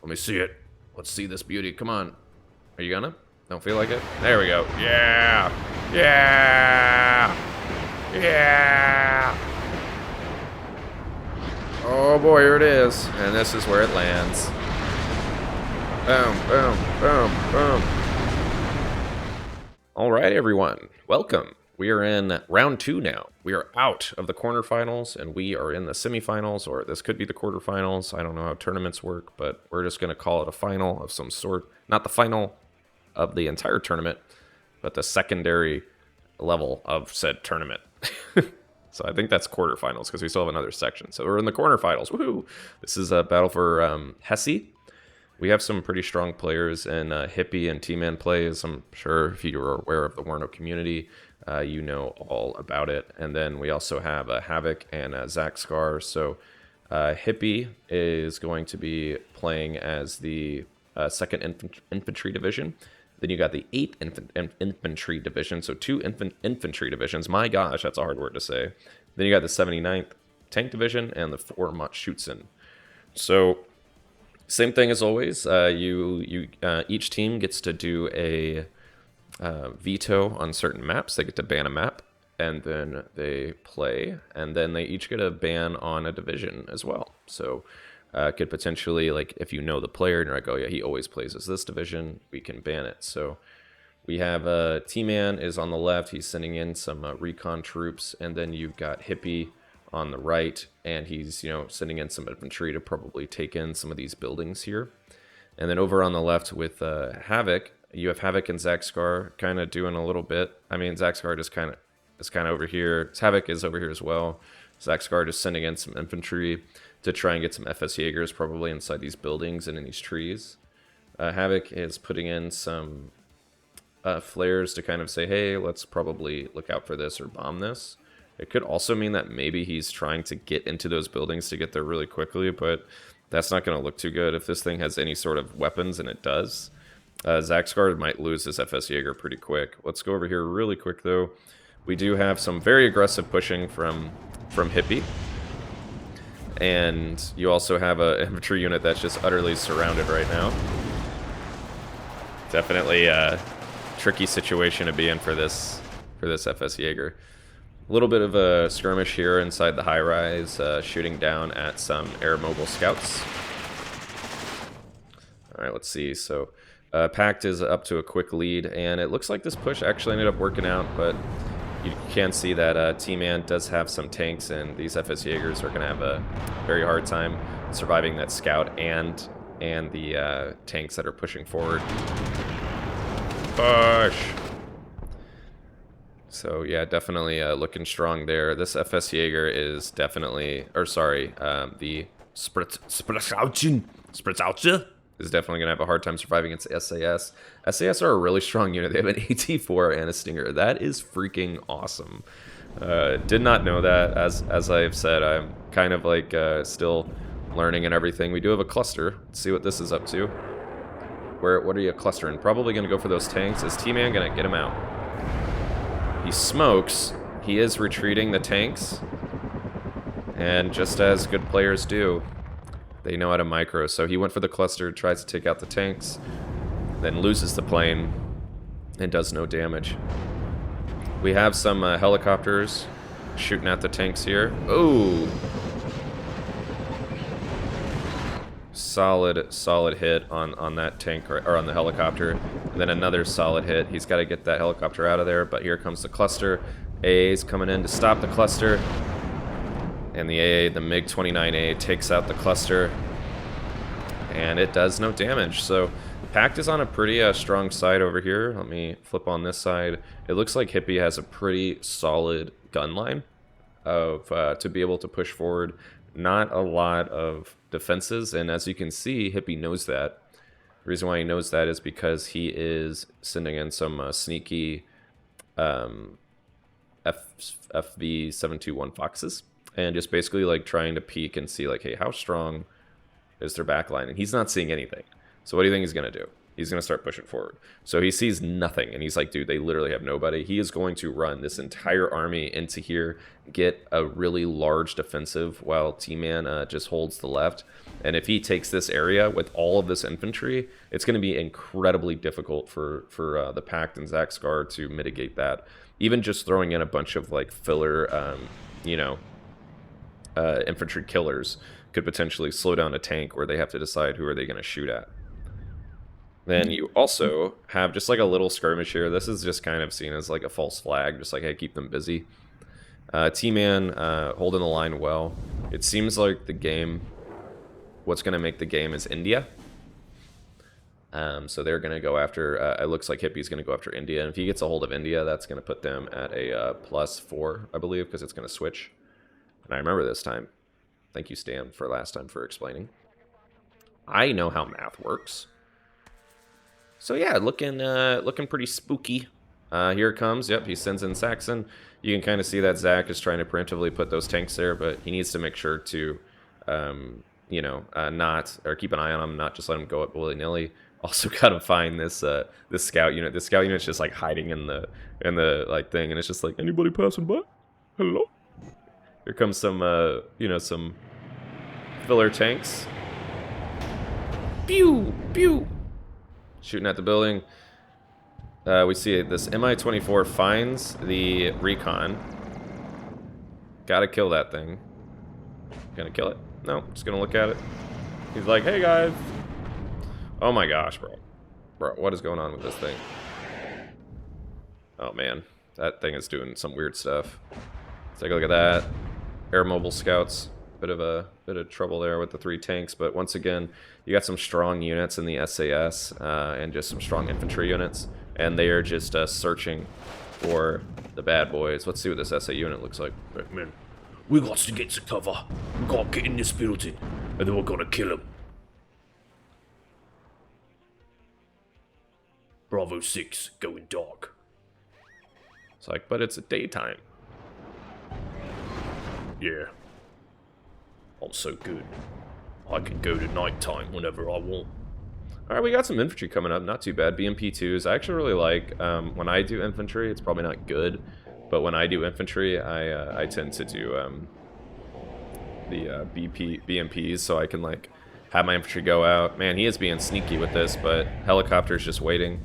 Let me see it. Let's see this beauty. Come on. Are you gonna? Don't feel like it? There we go. Yeah! Yeah! Yeah! Oh boy, here it is. And this is where it lands. Boom, boom, boom, boom. Alright, everyone. Welcome. We are in round 2 now. We are out of the quarterfinals, and we are in the semifinals, or this could be the quarterfinals. I don't know how tournaments work, but we're just going to call it a final of some sort. Not the final of the entire tournament, but the secondary level of said tournament. So I think that's quarterfinals, because we still have another section. So we're in the quarterfinals. Woohoo! This is a battle for Hesse. We have some pretty strong players in Hippe and Tman plays. I'm sure if you are aware of the WARNO community, you know all about it. And then we also have Havoc and Zachscar. So Hippe is going to be playing as the 2nd Infantry Division. Then you got the 8th Infantry Division, so 2 infantry divisions. My gosh, that's a hard word to say. Then you got the 79th Tank Division and the 4 Machschützen. So same thing as always. Each team gets to do a veto on certain maps. They get to ban a map, and then they play, and then they each get a ban on a division as well. So could potentially, like, if you know the player and you're like, oh yeah, he always plays as this division, we can ban it. So we have Tman is on the left. He's sending in some recon troops, and then you've got Hippe on the right, and he's, sending in some infantry to probably take in some of these buildings here. And then over on the left with Havoc, you have Havoc and Zachscar kind of doing a little bit. I mean, Zachscar just kind of over here. Havoc is over here as well. Zachscar just sending in some infantry to try and get some FS Jaegers probably inside these buildings and in these trees. Havoc is putting in some flares to kind of say, hey, let's probably look out for this or bomb this. It could also mean that maybe he's trying to get into those buildings to get there really quickly, but that's not going to look too good. If this thing has any sort of weapons, and it does, Zachscar might lose his FS Jaeger pretty quick. Let's go over here really quick, though. We do have some very aggressive pushing from Hippe. And you also have an infantry unit that's just utterly surrounded right now. Definitely a tricky situation to be in for this FS Jaeger. A little bit of a skirmish here inside the high-rise, shooting down at some air mobile scouts. All right, let's see. So Pact is up to a quick lead, and it looks like this push actually ended up working out, but you can see that Tman does have some tanks, and these FS Jaegers are going to have a very hard time surviving that scout and the tanks that are pushing forward. Push! So yeah, definitely looking strong there. This FS Jaeger is definitely, the Spritzauchen is definitely going to have a hard time surviving against SAS. SAS are a really strong unit. They have an AT-4 and a Stinger. That is freaking awesome. Did not know that. As I've said, I'm kind of like still learning and everything. We do have a cluster. Let's see what this is up to. What are you clustering? Probably going to go for those tanks. Is Tman going to get him out? He smokes. He is retreating the tanks. And just as good players do, they know how to micro. So he went for the cluster, tries to take out the tanks, then loses the plane, and does no damage. We have some helicopters shooting at the tanks here. Ooh! Solid hit on that tank, or on the helicopter. And then another solid hit. He's got to get that helicopter out of there, but here comes the cluster. AA's coming in to stop the cluster. And the MiG-29A takes out the cluster, and it does no damage. So Pact is on a pretty strong side over here. Let me flip on this side. It looks like Hippe has a pretty solid gun line to be able to push forward. Not a lot of defenses, and as you can see, Hippe knows that. The reason why he knows that is because he is sending in some sneaky FV721 Foxes. And just basically like trying to peek and see like, hey, how strong is their backline? And he's not seeing anything. So what do you think he's going to do? he's going to start pushing forward. So he sees nothing, and he's like, dude, they literally have nobody. He is going to run this entire army into here, get a really large defensive while Tman just holds the left. And if he takes this area with all of this infantry, it's going to be incredibly difficult for the Pact and Zachscar to mitigate that. Even just throwing in a bunch of like filler, you know, infantry killers could potentially slow down a tank where they have to decide who are they going to shoot at. Then you also have just like a little skirmish here. This is just kind of seen as like a false flag, just like, hey, keep them busy. Tman holding the line well. It seems like the game, what's going to make the game is India. So they're going to go after, it looks like Hippe's going to go after India. And if he gets a hold of India, that's going to put them at a +4, I believe, because it's going to switch. And I remember this time. Thank you, Stan, for last time for explaining. I know how math works. So yeah, looking pretty spooky. Here it comes. Yep, he sends in Saxon. You can kind of see that Zach is trying to preemptively put those tanks there, but he needs to make sure to, you know, not, or keep an eye on them, not just let them go up willy-nilly. Also got to find this this scout unit. This scout unit's just like hiding in the like thing, and it's just like, anybody passing by? Hello. Here comes some, you know, some filler tanks. Pew! Pew! Shooting at the building. We see this Mi-24 finds the recon. Gotta kill that thing. Gonna kill it? No, just gonna look at it. He's like, hey guys. Oh my gosh, bro. Bro, what is going on with this thing? Oh man, that thing is doing some weird stuff. Let's take a look at that. Air mobile scouts, bit of trouble there with the 3 tanks, but once again, you got some strong units in the SAS and just some strong infantry units, and they are just searching for the bad boys. Let's see what this SA unit looks like. Right, man, we got to get to cover. We got to get in this building, and then we're gonna kill him. Bravo 6 going dark. It's like, but it's a daytime. Yeah. I'm so good. I can go to nighttime whenever I want. Alright, we got some infantry coming up. Not too bad. BMP2s. I actually really like, when I do infantry, it's probably not good, but when I do infantry, I tend to do the BMPs, so I can, like, have my infantry go out. Man, he is being sneaky with this, but helicopter's just waiting.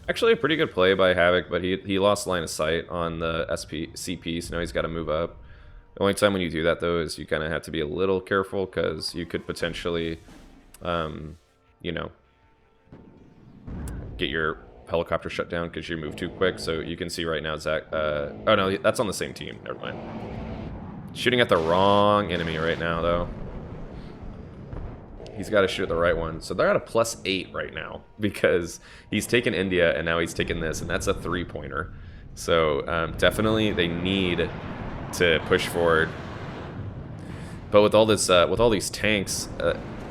Actually, a pretty good play by Havoc, but he lost line of sight on the CP, so now he's got to move up. The only time when you do that, though, is you kind of have to be a little careful, because you could potentially, you know, get your helicopter shut down because you move too quick. So you can see right now, Zach, oh no, that's on the same team, never mind. Shooting at the wrong enemy right now, though. He's got to shoot the right one. So they're at a +8 right now, because he's taken India, and now he's taken this, and that's a 3-pointer. So definitely they need to push forward, but with all this, with all these tanks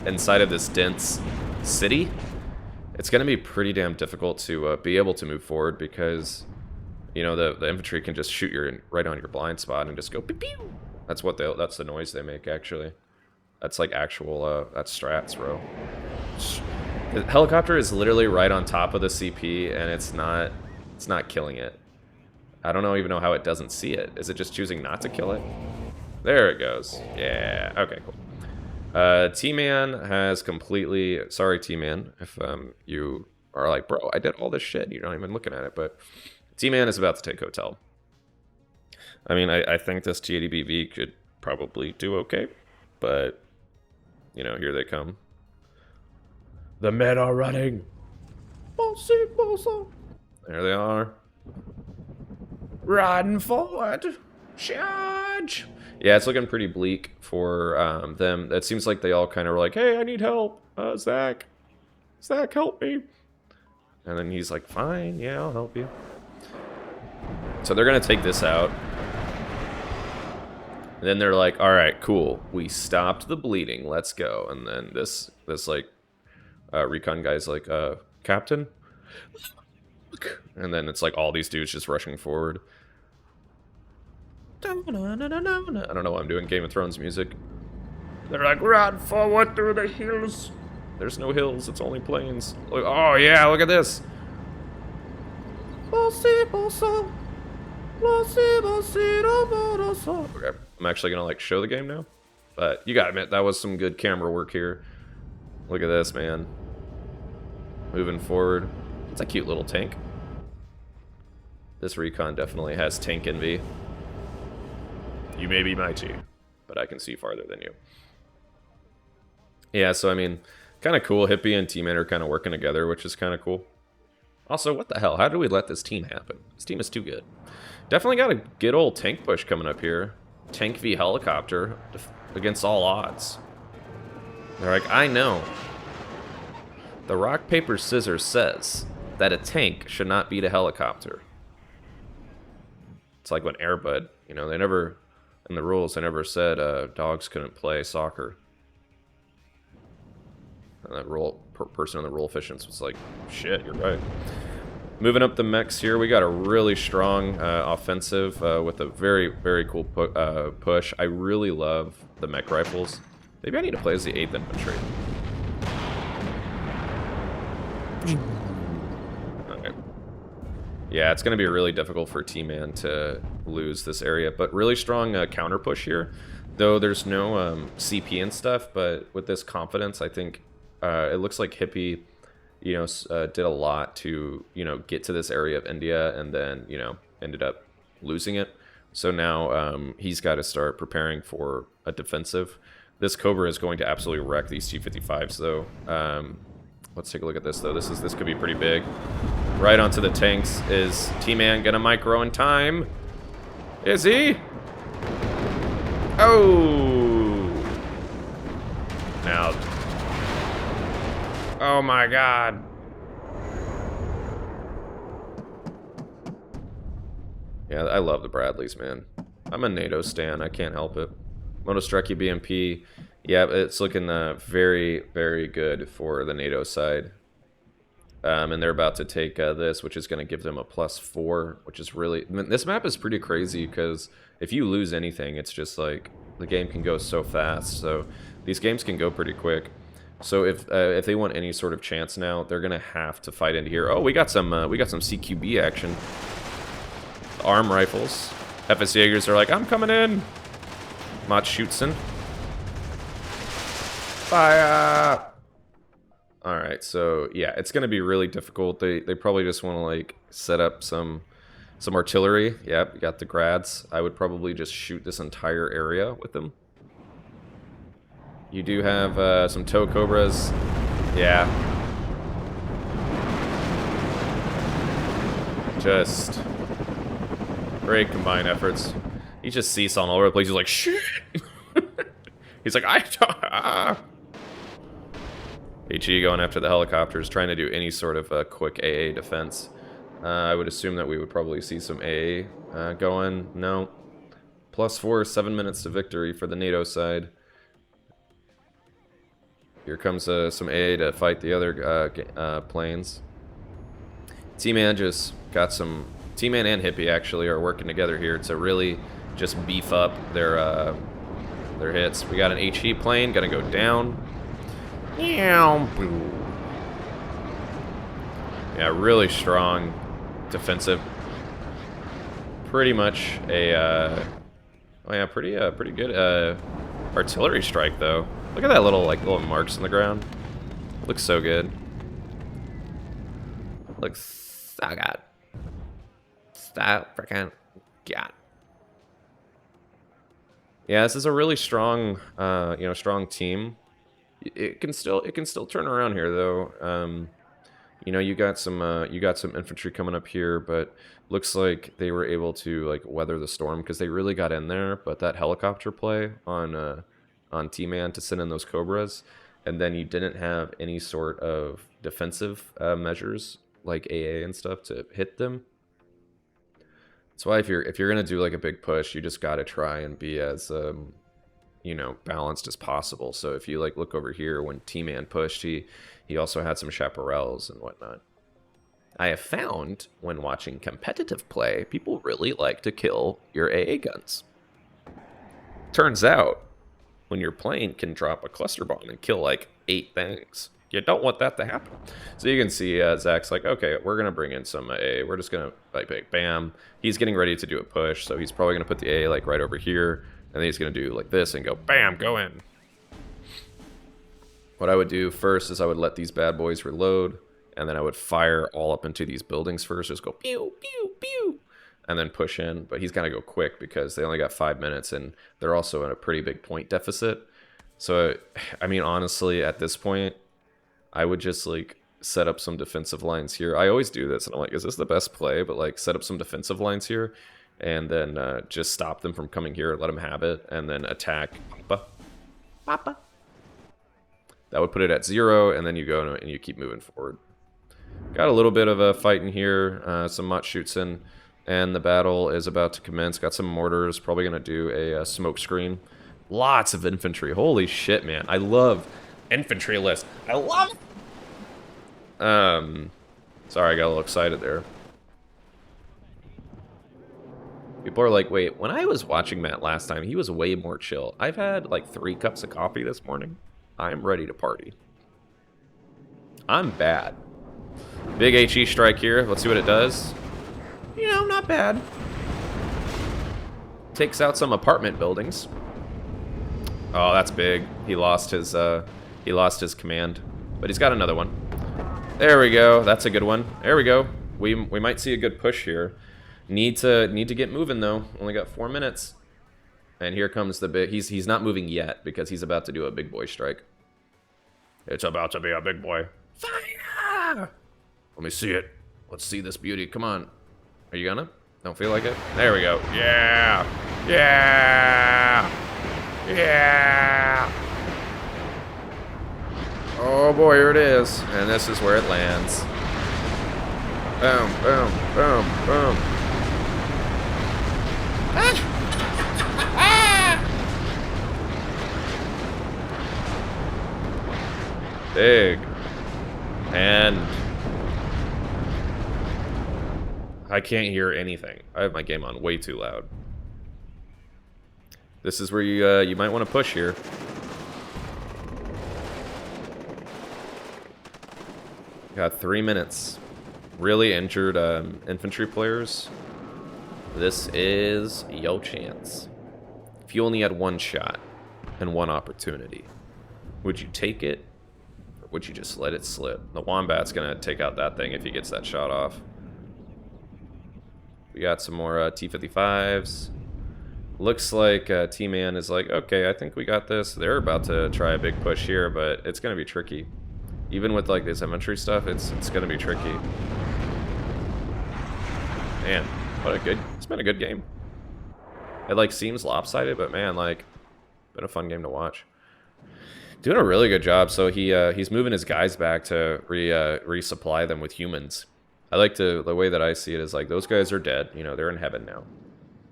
inside of this dense city, it's going to be pretty damn difficult to be able to move forward, because you know the infantry can just shoot your right on your blind spot and just go pew pew. That's what that's the noise they make. Actually, that's like actual that's strats, bro. The helicopter is literally right on top of the CP, and it's not killing it. I don't even know how it doesn't see it. Is it just choosing not to kill it? There it goes. Yeah. Okay, cool. Tman has completely... Sorry, Tman, if you are like, bro, I did all this shit. You're not even looking at it. But Tman is about to take hotel. I mean, I think this T80BV could probably do okay. But, you know, here they come. The men are running. There they are. Riding forward. Charge. Yeah, it's looking pretty bleak for them. It seems like they all kind of were like, hey, I need help. Zach, help me. And then he's like, fine, yeah, I'll help you. So they're going to take this out. And then they're like, all right, cool. We stopped the bleeding. Let's go. And then this like, recon guy's like, Captain? And then it's like all these dudes just rushing forward. I don't know why I'm doing Game of Thrones music. They're like, run forward through the hills. There's no hills, it's only plains. Look, oh yeah, look at this. Okay, I'm actually gonna like show the game now. But you gotta admit, that was some good camera work here. Look at this, man. Moving forward. It's a cute little tank. This recon definitely has tank envy. You may be mighty, but I can see farther than you. Yeah, so I mean, kind of cool. Hippe and Tman are kind of working together, which is kind of cool. Also, what the hell? How do we let this team happen? This team is too good. Definitely got a good old tank push coming up here. Tank v helicopter against all odds. They're like, I know. The rock, paper, scissors says that a tank should not beat a helicopter. It's like when Airbud, you know, they never, in the rules, they never said dogs couldn't play soccer. And that person in the rule efficiency was like, shit, you're right. Moving up the mechs here, we got a really strong offensive with a very, very cool push. I really love the mech rifles. Maybe I need to play as the 8th Infantry. Okay. Yeah, it's going to be really difficult for Tman to lose this area, but really strong counter push here. Though there's no CP and stuff, but with this confidence, I think it looks like Hippe, you know, did a lot to, you know, get to this area of India and then, you know, ended up losing it. So now he's got to start preparing for a defensive. This Cobra is going to absolutely wreck these T-55s, though. Let's take a look at this, though. This could be pretty big. Right onto the tanks. Is Tman gonna micro in time? Is he? Oh! Now. Oh my god. Yeah, I love the Bradleys, man. I'm a NATO stan. I can't help it. Monostreki BMP. Yeah, it's looking very, very good for the NATO side. And they're about to take this, which is going to give them a +4, which is really... I mean, this map is pretty crazy because if you lose anything, it's just like the game can go so fast. So these games can go pretty quick. So if they want any sort of chance now, they're going to have to fight into here. Oh, we got some CQB action. Arm rifles. FS Jaegers are like, I'm coming in. Mott Schutzen. Fire! Alright, so yeah, it's going to be really difficult. They probably just want to like set up some artillery. Yep, you got the grads. I would probably just shoot this entire area with them. You do have some tow cobras. Yeah. Just great combined efforts. He just seesawing all over the place. He's like, shit! He's like, HE going after the helicopters, trying to do any sort of quick AA defense. I would assume that we would probably see some AA going. No. +4, 7 minutes to victory for the NATO side. Here comes some AA to fight the other planes. Tman just got some... Tman and Hippe actually are working together here to really just beef up their hits. We got an HE plane, gonna go down. Yeah, really strong defensive. Pretty much a oh yeah, pretty good artillery strike though. Look at that little marks in the ground. Looks so good. Looks oh god. Stop freaking god. Yeah, this is a really strong strong team. It can still turn around here though. You know, you got some infantry coming up here, but looks like they were able to like weather the storm because they really got in there. But that helicopter play on Tman to send in those Cobras, and then you didn't have any sort of defensive measures like AA and stuff to hit them. That's why if you're gonna do like a big push, you just gotta try and be as you know, balanced as possible. So if you like look over here, when Tman pushed, he also had some chaparrals and whatnot. I have found when watching competitive play, people really like to kill your AA guns. Turns out, when your plane can drop a cluster bomb and kill like 8 things, You don't want that to happen. So you can see Zach's like, okay, we're going to bring in some A. We're just going to, like, bam. He's getting ready to do a push, so he's probably going to put the A, like, right over here. And then he's going to do, like, this and go, bam, go in. What I would do first is I would let these bad boys reload. And then I would fire all up into these buildings first. Just go, pew, pew, pew. And then push in. But he's got to go quick because they only got 5 minutes. And they're also in a pretty big point deficit. So, I mean, honestly, at this point, I would just, like, set up some defensive lines here. I always do this, and I'm like, is this the best play? But, like, set up some defensive lines here, and then just stop them from coming here, let them have it, and then attack Papa. Papa. That would put it at 0, and then you go and you keep moving forward. Got a little bit of a fight in here, some Mott shoots in, and the battle is about to commence. Got some mortars, probably going to do a smoke screen. Lots of infantry. Holy shit, man. I love infantry list. I love it. Sorry, I got a little excited there. People are like, wait, when I was watching Matt last time, he was way more chill. I've had like 3 cups of coffee this morning. I'm ready to party. I'm bad. Big HE strike here. Let's see what it does. You know, not bad. Takes out some apartment buildings. Oh, that's big. He lost his command, but he's got another one. There we go. That's a good one. There we go. We might see a good push here. Need to get moving though. Only got 4 minutes. And here comes the big. He's not moving yet because he's about to do a big boy strike. It's about to be a big boy. Fire! Let me see it. Let's see this beauty. Come on. Are you gonna? Don't feel like it? There we go. Yeah! Yeah! Yeah! Oh boy, here it is. And this is where it lands. Boom, boom, boom, boom. Ah! Big. And I can't hear anything. I have my game on way too loud. This is where you might want to push here. Got 3 minutes. Really injured infantry players. This is your chance. If you only had 1 shot and 1 opportunity, would you take it? Or would you just let it slip? The Wombat's gonna take out that thing if he gets that shot off. We got some more T-55s. Looks like Tman is like, okay, I think we got this. They're about to try a big push here, but it's gonna be tricky. Even with like this infantry stuff, it's gonna be tricky. Man, it's been a good game. It like seems lopsided, but man, like, been a fun game to watch. Doing a really good job. So he's moving his guys back to resupply them with humans. I like the way that I see it is like those guys are dead. You know, they're in heaven now.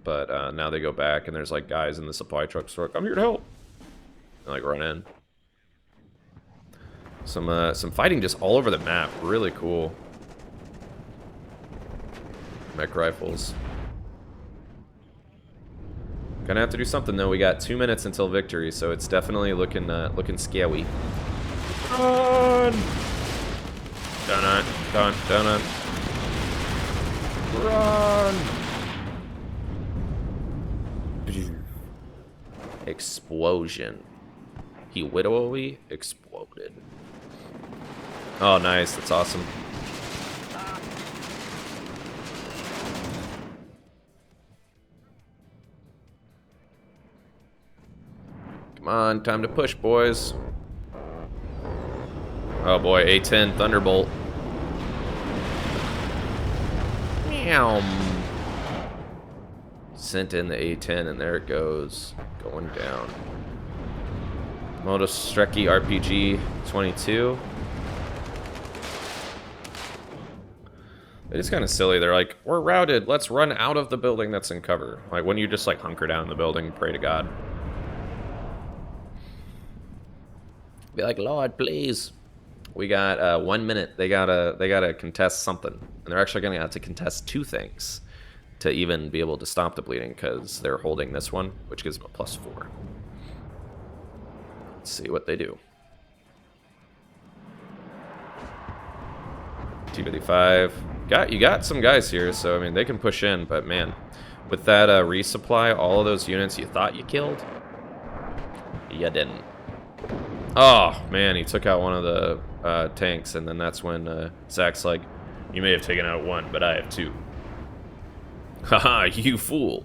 But now they go back and there's like guys in the supply trucks who are like, I'm here to help. And like run in. Some fighting just all over the map. Really cool. Mech rifles. Gonna have to do something though. We got 2 minutes until victory, so it's definitely looking scary. Run! Dun dun dun dun. Run! Explosion. He widowily exploded. Oh, nice. That's awesome. Come on, time to push, boys. Oh boy, A-10 Thunderbolt. Meow. Sent in the A-10 and there it goes. Going down. Motostreki RPG 22. It is kind of silly. They're like, we're routed. Let's run out of the building that's in cover. Like, when you just like hunker down in the building and pray to God. Be like, Lord, please. We got 1 minute. They gotta contest something, and they're actually gonna have to contest 2 things to even be able to stop the bleeding because they're holding this one, which gives them a +4. Let's see what they do. T55. You got some guys here, so I mean they can push in, but man, with that resupply, all of those units you thought you killed, you didn't. Oh man, he took out one of the tanks, and then that's when Zach's like, You may have taken out one, but I have two. haha, you fool.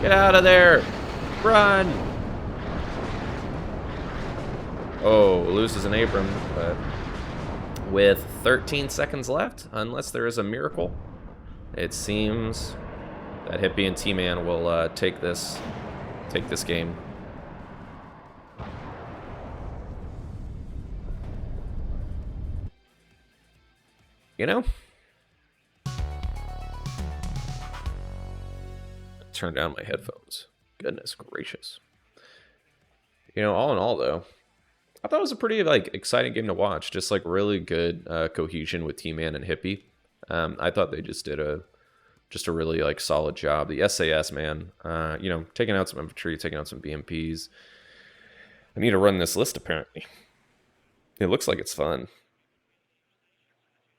Get out of there! Run! Oh, loses an Abram, but with 13 seconds left, unless there is a miracle, it seems that Hippe and Tman will take this game. You know? Turn down my headphones. Goodness gracious. You know, all in all though, I thought it was a pretty like exciting game to watch. Just like really good cohesion with Tman and Hippe. I thought they just did a really like solid job. The SAS, man, you know, taking out some infantry, taking out some BMPs. I need to run this list apparently. It looks like it's fun.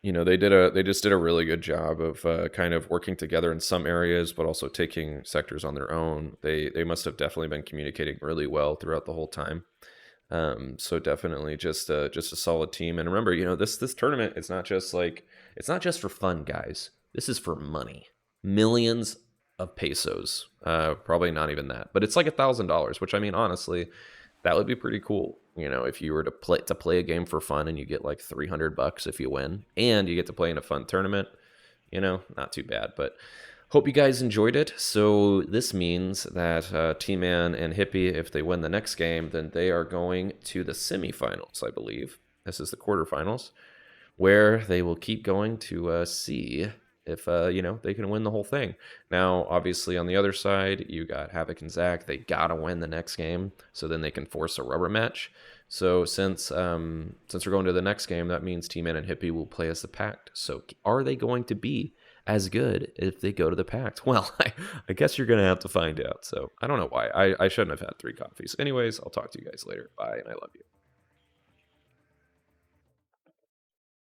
You know, they just did a really good job of kind of working together in some areas, but also taking sectors on their own. They must have definitely been communicating really well throughout the whole time. So definitely just a solid team. And remember, you know, this tournament is not just for fun, guys. This is for money. Millions of pesos. Probably not even that, but it's like $1,000, which I mean, honestly, that would be pretty cool. You know, if you were to play a game for fun and you get like $300 if you win, and you get to play in a fun tournament, you know, not too bad. But hope you guys enjoyed it. So this means that Tman and Hippe, if they win the next game, then they are going to the semifinals, I believe. This is the quarterfinals, where they will keep going to see if, you know, they can win the whole thing. Now, obviously, on the other side, you got Havoc and Zach. They got to win the next game, so then they can force a rubber match. So since we're going to the next game, that means Tman and Hippe will play as the Pact. So are they going to be as good if they go to the Pact? Well, I guess you're going to have to find out. So I don't know why. I shouldn't have had 3 coffees. Anyways, I'll talk to you guys later. Bye, and I love you.